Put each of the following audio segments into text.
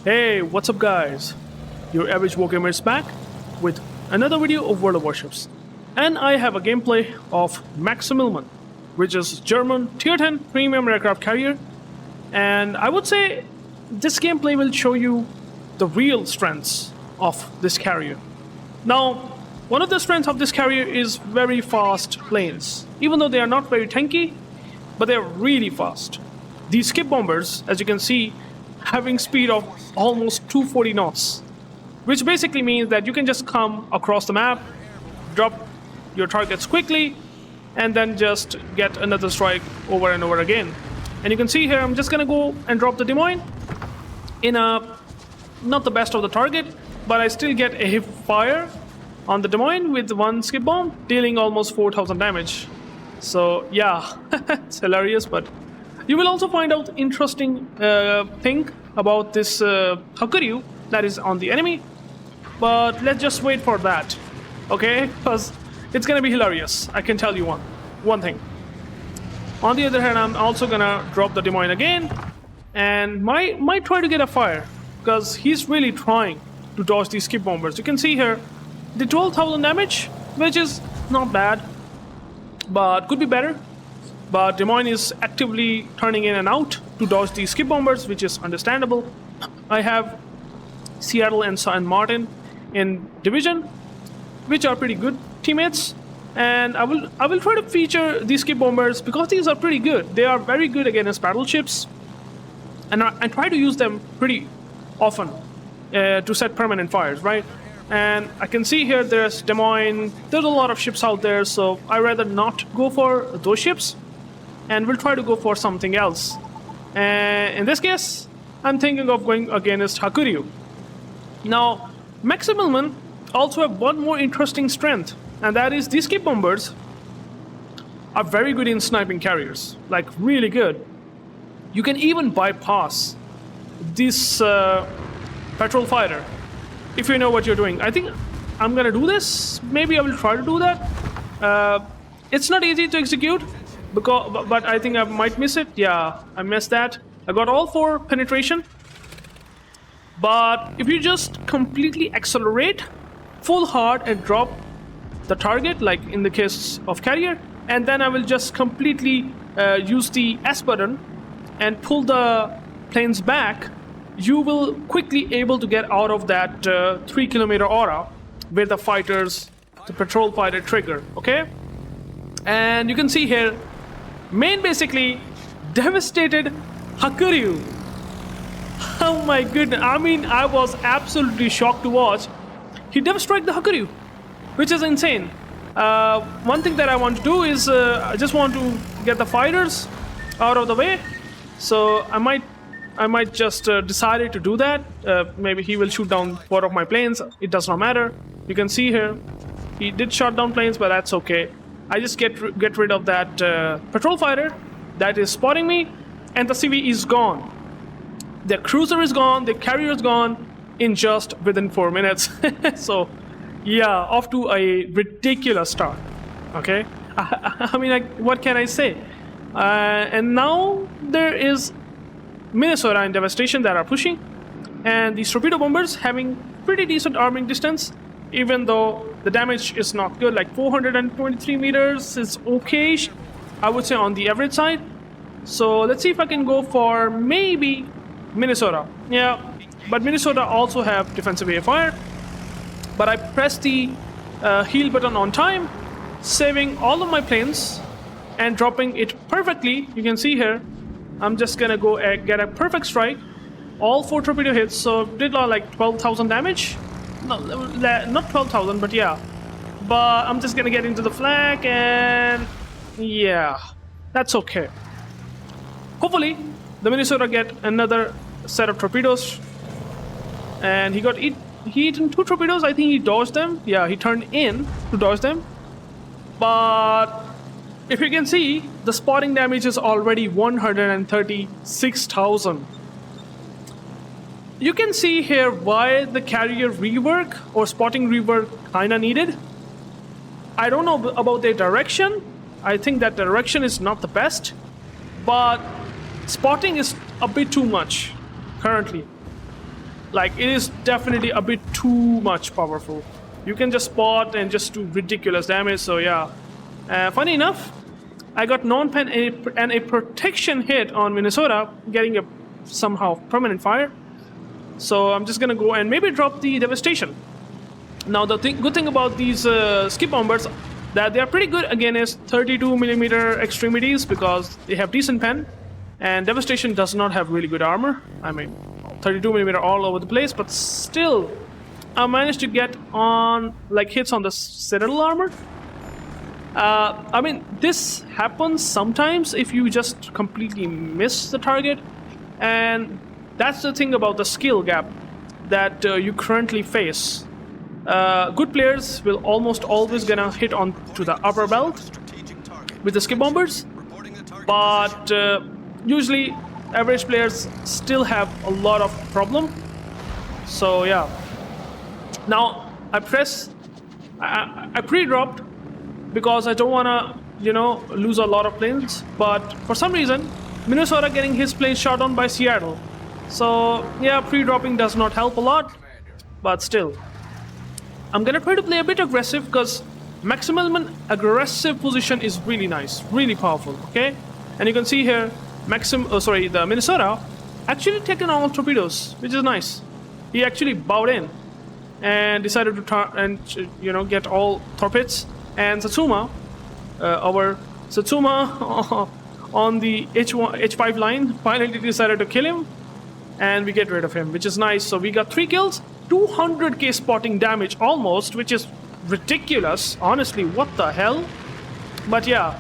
Hey, what's up guys? Your average wargamer is back with another video of World of Warships. And I have a gameplay of Max Immelmann, which is German Tier 10 premium aircraft carrier. And I would say this gameplay will show you the real strengths of this carrier. Now, one of the strengths of this carrier is very fast planes. Even though they are not very tanky, but they're really fast. These skip bombers, as you can see, having speed of almost 240 knots, which basically means that you can just come across the map, drop your targets quickly, and then just get another strike over and over again. And you can see here, I'm just gonna go and drop the Des Moines in a not the best of the target, but I still get a hip fire on the Des Moines with one skip bomb, dealing almost 4,000 damage. So yeah, it's hilarious, but you will also find out interesting thing about this Hakuryu that is on the enemy. But let's just wait for that, okay? Because it's gonna be hilarious. I can tell you one thing. On the other hand, I'm also gonna drop the Des Moines again, and might try to get a fire because he's really trying to dodge these skip bombers. You can see here the 12,000 damage, which is not bad, but could be better. But Des Moines is actively turning in and out to dodge these skip bombers, which is understandable. I have Seattle and San Martin in division, which are pretty good teammates, and I will try to feature these skip bombers because these are pretty good. They are very good against battleships, and I try to use them pretty often to set permanent fires, right? And I can see here there's Des Moines. There's a lot of ships out there, so I rather not go for those ships, and we'll try to go for something else. And in this case, I'm thinking of going against Hakuryu. Now, Max Immelmann also have one more interesting strength, and that is these skip bombers are very good in sniping carriers, like really good. You can even bypass this patrol fighter if you know what you're doing. I think I'm gonna do this. Maybe I will try to do that. It's not easy to execute, but I think I might miss it. Yeah, I missed that. I got all 4 penetration. But if you just completely accelerate full hard and drop the target, like in the case of carrier, and then I will just completely use the S button and pull the planes back, you will quickly able to get out of that 3-kilometer aura where the fighters, the patrol fighter trigger, okay? And you can see here, main basically devastated Hakuryu. Oh my goodness, I mean, I was absolutely shocked to watch. He devastated the Hakuryu, which is insane. One thing that I want to do is I just want to get the fighters out of the way. So I might just decide to do that. Maybe he will shoot down 4 of my planes. It does not matter. You can see here, he did shot down planes, but that's okay. I just get rid of that patrol fighter that is spotting me, and the CV is gone. The cruiser is gone, the carrier is gone in just within 4 minutes. So yeah, off to a ridiculous start. Okay, I mean, like, what can I say? And now there is Minnesota and Devastation that are pushing, and these torpedo bombers having pretty decent arming distance, even though the damage is not good. Like 423 meters is okay, I would say, on the average side. So let's see if I can go for maybe Minnesota. Yeah, but Minnesota also have defensive AFR, but I pressed the heal button on time, saving all of my planes and dropping it perfectly. You can see here, I'm just gonna go get a perfect strike. All 4 torpedo hits, so did like 12,000 damage. No, not 12,000, but yeah. But I'm just gonna get into the flag, and yeah, that's okay. Hopefully, the Minnesota get another set of torpedoes, and he hit 2 torpedoes. I think he dodged them. Yeah, he turned in to dodge them, but if you can see, the spotting damage is already 136,000. You can see here why the carrier rework or spotting rework kinda needed. I don't know about their direction. I think that direction is not the best, but spotting is a bit too much currently. Like, it is definitely a bit too much powerful. You can just spot and just do ridiculous damage. So yeah, funny enough, I got non-pen and a protection hit on Minnesota, getting a somehow permanent fire. So I'm just gonna go and maybe drop the devastation. Now the good thing about these skip bombers, that they are pretty good against 32mm extremities because they have decent pen, and devastation does not have really good armor. I mean, 32mm all over the place, but still I managed to get on like hits on the Citadel armor. I mean, this happens sometimes if you just completely miss the target, and that's the thing about the skill gap that you currently face. Good players will almost always gonna hit on to the upper belt with the skip bombers, but usually average players still have a lot of problem. So yeah, now I pre-dropped because I don't wanna, you know, lose a lot of planes, but for some reason Minnesota getting his plane shot on by Seattle. So yeah, pre-dropping does not help a lot, but still I'm gonna try to play a bit aggressive because Immelmann aggressive position is really nice, really powerful. Okay, and you can see here the Minnesota actually taken all torpedoes, which is nice. He actually bowed in and decided to get all torpedoes. And Satsuma, our Satsuma on the H5 line, finally decided to kill him, and we get rid of him, which is nice. So we got 3 kills, 200k spotting damage almost, which is ridiculous. Honestly, what the hell? But yeah,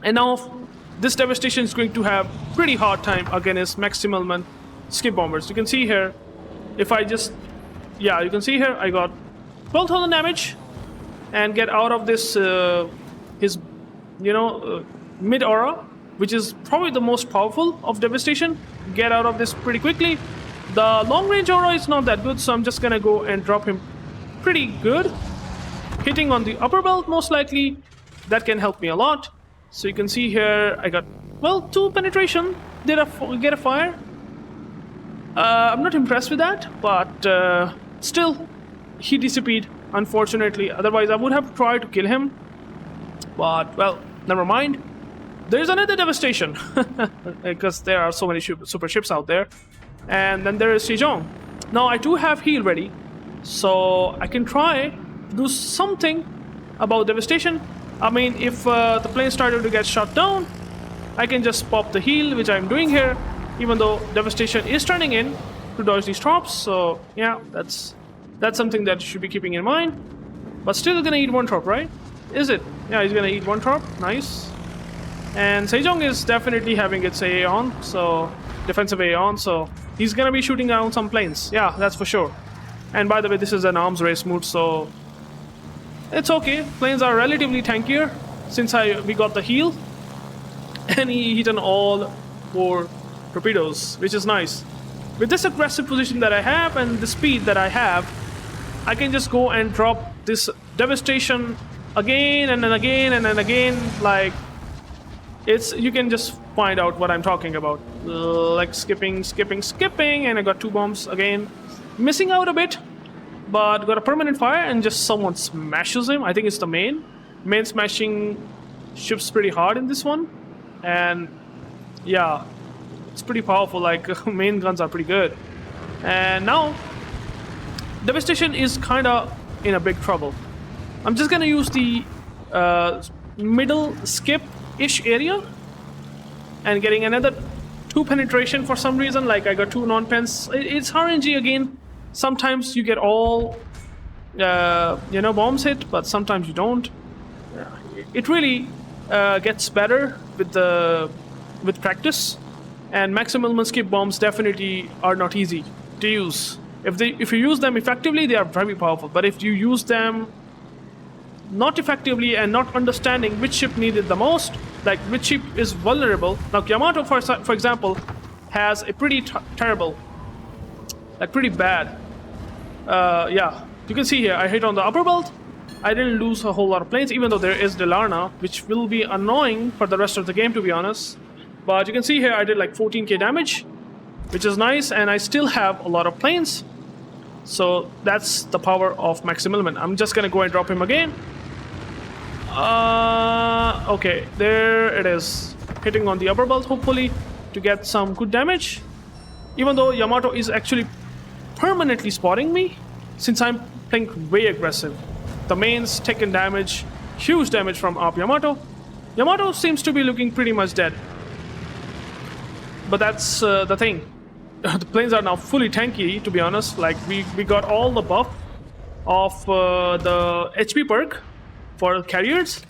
and now this devastation is going to have pretty hard time against Immelmann skip bombers. You can see here, if I just, yeah, you can see here I got 12,000 damage and get out of this his mid aura, which is probably the most powerful of devastation. Get out of this pretty quickly. The long range aura is not that good, so I'm just gonna go and drop him pretty good, hitting on the upper belt most likely. That can help me a lot. So you can see here I got, well, 2 penetration. Did get a fire? I'm not impressed with that, but still he disappeared, unfortunately. Otherwise I would have tried to kill him, but well, never mind. There's another devastation because there are so many super ships out there. And then there is Sejong. Now I do have heal ready, so I can try to do something about devastation. I mean, if the plane started to get shot down, I can just pop the heal, which I'm doing here, even though devastation is turning in to dodge these drops. So yeah, that's something that you should be keeping in mind. But still gonna eat 1 drop, right? Is it? Yeah, he's gonna eat 1 drop. Nice. And Sejong is definitely having its AA on, so defensive AA on, so he's gonna be shooting down some planes. Yeah, that's for sure. And by the way, this is an arms race mode, so it's okay. Planes are relatively tankier since we got the heal, and he hit on all 4 torpedoes, which is nice. With this aggressive position that I have and the speed that I have, I can just go and drop this devastation again and then again and then again. Like, you can just find out what I'm talking about. Like skipping, and I got 2 bombs again. Missing out a bit, but got a permanent fire and just someone smashes him. I think it's the main smashing ships pretty hard in this one. And yeah, it's pretty powerful. Like, main guns are pretty good. And now devastation is kind of in a big trouble. I'm just gonna use the middle skip-ish area and getting another 2 penetration for some reason. Like, I got 2 non-pens. It's RNG again. Sometimes you get all bombs hit, but sometimes you don't. It really gets better with practice. And Immelmann skip bombs definitely are not easy to use. If you use them effectively, they are very powerful. But if you use them not effectively and not understanding which ship needed the most, like which ship is vulnerable. Now Yamato, for example, has a pretty terrible, like pretty bad. Yeah, you can see here I hit on the upper belt. I didn't lose a whole lot of planes, even though there is Delarna, which will be annoying for the rest of the game, to be honest. But you can see here I did like 14k damage, which is nice, and I still have a lot of planes. So that's the power of Max Immelmann. I'm just gonna go and drop him again. Okay, there it is. Hitting on the upper belt, hopefully, to get some good damage. Even though Yamato is actually permanently spotting me, since I'm playing way aggressive. The main's taken damage, huge damage from up Yamato. Yamato seems to be looking pretty much dead. But that's the thing. The planes are now fully tanky, to be honest. Like, we got all the buff of the HP perk for carriers.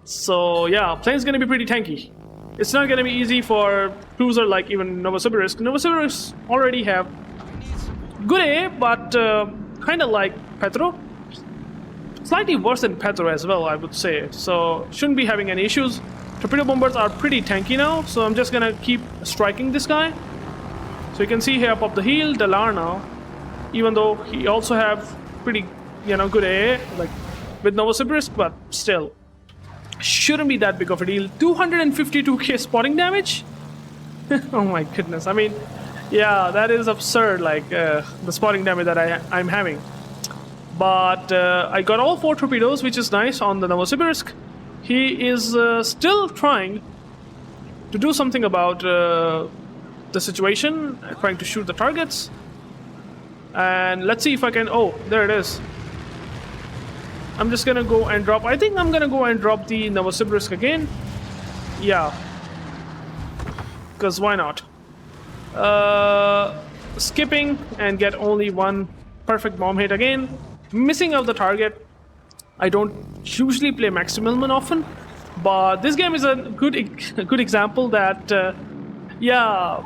So yeah, plane's gonna be pretty tanky. It's not gonna be easy for cruiser like even Novosibirsk. Novosibirsk already have good A, but kind of like Petro. Slightly worse than Petro as well, I would say. So shouldn't be having any issues. Torpedo bombers are pretty tanky now, so I'm just gonna keep striking this guy. So you can see here up the hill, Dalarna, even though he also have pretty, good AA, like with Novosibirsk, but still, shouldn't be that big of a deal. 252k spotting damage? Oh my goodness, I mean, yeah, that is absurd, like the spotting damage that I'm having. But I got all 4 torpedoes, which is nice on the Novosibirsk. He is still trying to do something about the situation, trying to shoot the targets. And let's see if I can... Oh, there it is. I'm just gonna go and drop... I think I'm gonna go and drop the Novosibirsk again. Yeah. Because why not? Skipping and get only 1 perfect bomb hit again. Missing out the target. I don't usually play Max Immelmann often, but this game is a good example that, yeah,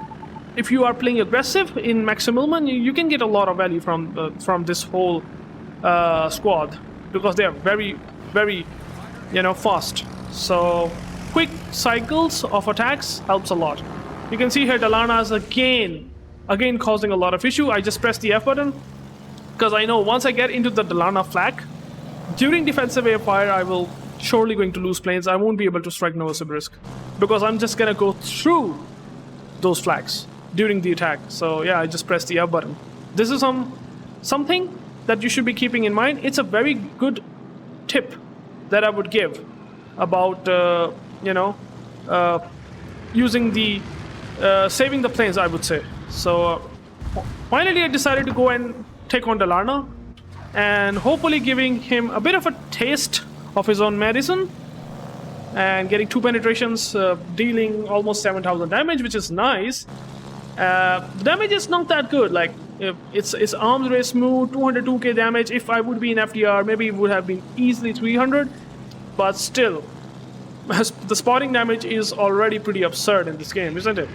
if you are playing aggressive in Max Immelmann, you can get a lot of value from this whole squad, because they are very, very, fast. So quick cycles of attacks helps a lot. You can see here Dalarna is again causing a lot of issue. I just pressed the F button because I know once I get into the Dalarna flak, during defensive air fire, I will surely going to lose planes. I won't be able to strike Novosibirsk because I'm just gonna go through those flags during the attack. So yeah, I just pressed the F button. This is something that you should be keeping in mind. It's a very good tip that I would give about using the saving the planes, I would say. So finally, I decided to go and take on Dalarna, and hopefully giving him a bit of a taste of his own medicine, and getting 2 penetrations, dealing almost 7,000 damage, which is nice. The damage is not that good. Like, it's arms race smooth, 202k damage. If I would be in FDR, maybe it would have been easily 300, but still, the spotting damage is already pretty absurd in this game, isn't it?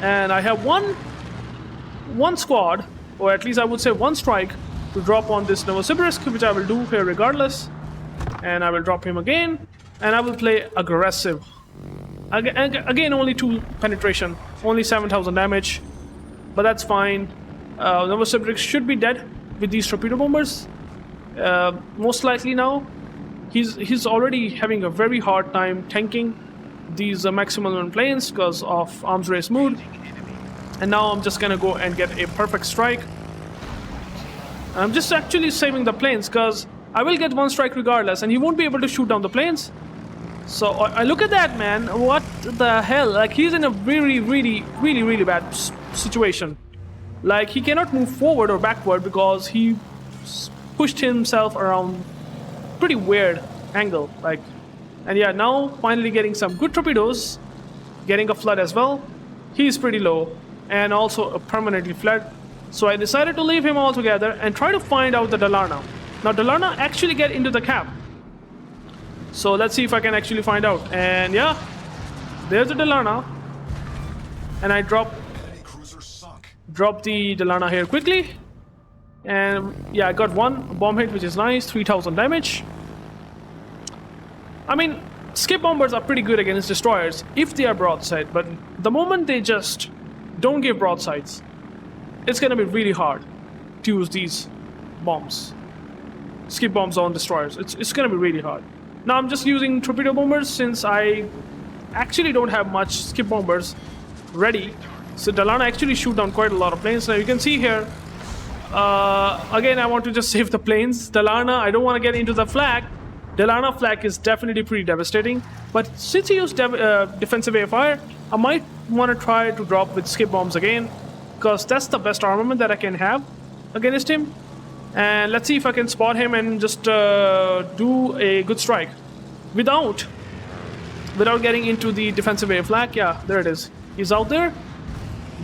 And I have one squad, or at least I would say 1 strike, to drop on this Novosibirsk, which I will do here regardless. And I will drop him again, and I will play aggressive. Again, only 2 penetration, only 7,000 damage, but that's fine. Novosibirsk should be dead with these torpedo bombers. Most likely now. He's already having a very hard time tanking these Max Immelmann planes because of arms race mood. And now I'm just gonna go and get a perfect strike. I'm just actually saving the planes because I will get 1 strike regardless, and he won't be able to shoot down the planes. So I look at that, man. What the hell? Like, he's in a really, really, really, really bad situation. Like, he cannot move forward or backward because he pushed himself around pretty weird angle. Like, and yeah, now finally getting some good torpedoes, getting a flood as well. He's pretty low and also permanently flood. So I decided to leave him altogether and try to find out the Dalarna. Now Dalarna actually get into the cap. So let's see if I can actually find out. And yeah, there's the Dalarna. And I drop the Dalarna here quickly. And yeah, I got 1 bomb hit, which is nice, 3,000 damage. I mean, skip bombers are pretty good against destroyers if they are broadside, but the moment they just don't give broadsides, it's gonna be really hard to use these bombs. Skip bombs on destroyers. It's gonna be really hard. Now I'm just using torpedo bombers since I actually don't have much skip bombers ready. So Dalarna actually shoot down quite a lot of planes. Now you can see here, Again, I want to just save the planes. Dalarna, I don't want to get into the flag. Dalarna flag is definitely pretty devastating. But since he used defensive AFR, I might want to try to drop with skip bombs again, because that's the best armament that I can have against him. And let's see if I can spot him and just do a good strike without getting into the defensive air flag. Yeah, there it is. He's out there.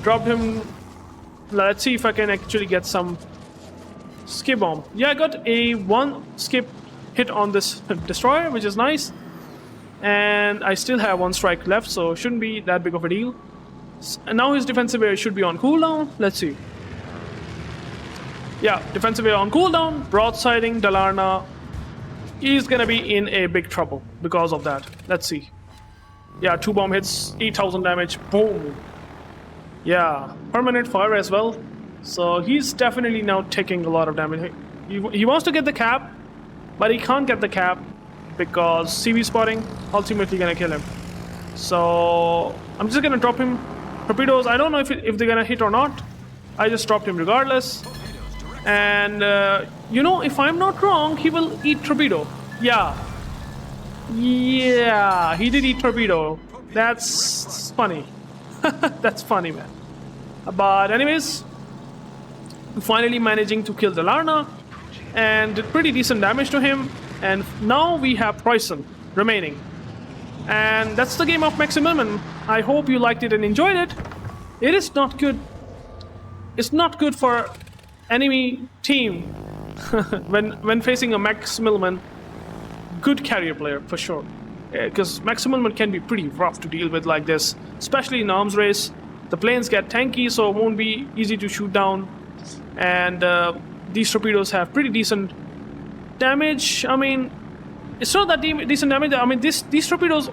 Dropped him. Let's see if I can actually get some skip bomb. Yeah, I got a 1 skip hit on this destroyer, which is nice. And I still have 1 strike left, so it shouldn't be that big of a deal. And now his defensive air should be on cooldown. Let's see. Yeah, defensive air on cooldown. Broadsiding Dalarna. He's gonna be in a big trouble because of that. Let's see. Yeah, 2 bomb hits, 8,000 damage. Boom. Yeah, permanent fire as well. So he's definitely now taking a lot of damage. He wants to get the cap, but he can't get the cap because CV spotting ultimately gonna kill him. So I'm just gonna drop him torpedoes. I don't know if they're gonna hit or not. I just dropped him regardless. And you know, if I'm not wrong, he will eat torpedo. Yeah, he did eat torpedo. That's funny. That's funny, man. But anyways, finally managing to kill Dalarna and did pretty decent damage to him. And now we have Preußen remaining. And that's the game of Max Immelmann. I hope you liked it and enjoyed it. It is not good. It's not good for enemy team when facing a Max Immelmann good carrier player, for sure. Because Max Immelmann can be pretty rough to deal with like this, especially in arms race. The planes get tanky, so it won't be easy to shoot down. And these torpedoes have pretty decent damage. I mean, it's not that decent damage. I mean, these torpedoes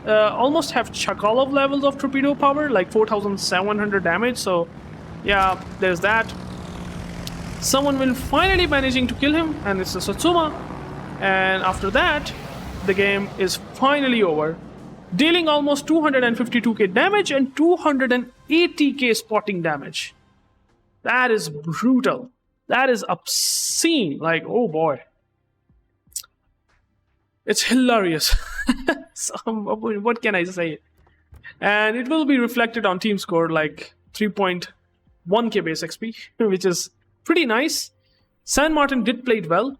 almost have Chakhalov levels of torpedo power, like 4,700 damage. So, yeah, there's that. Someone will finally managing to kill him, and it's a Satsuma. And after that, the game is finally over, dealing almost 252k damage and 280k spotting damage. That is brutal. That is obscene. Like, oh boy. It's hilarious. So, what can I say? And it will be reflected on team score, like 3.1k base XP, which is pretty nice. San Martin did play it well.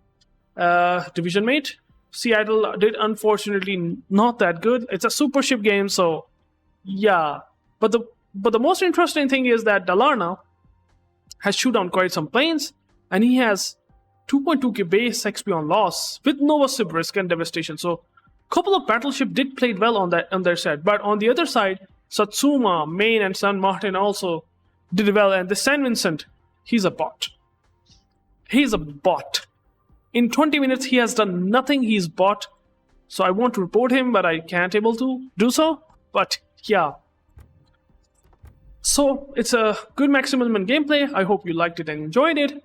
Division mate. Seattle did unfortunately not that good. It's a super ship game, so yeah. But the most interesting thing is that Dalarna has shoot down quite some planes, and he has 2.2k base XP on loss with Nova Sib risk and devastation. So a couple of Battleship did play well on their set, but on the other side, Satsuma, Maine, and San Martin also did well, and the San Vincent, he's a bot. He's a bot. In 20 minutes, he has done nothing. He's bot. So I want to report him, but I can't able to do so. But yeah. So it's a good Max Immelmann gameplay. I hope you liked it and enjoyed it.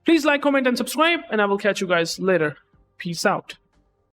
Please like, comment, and subscribe, and I will catch you guys later. Peace out.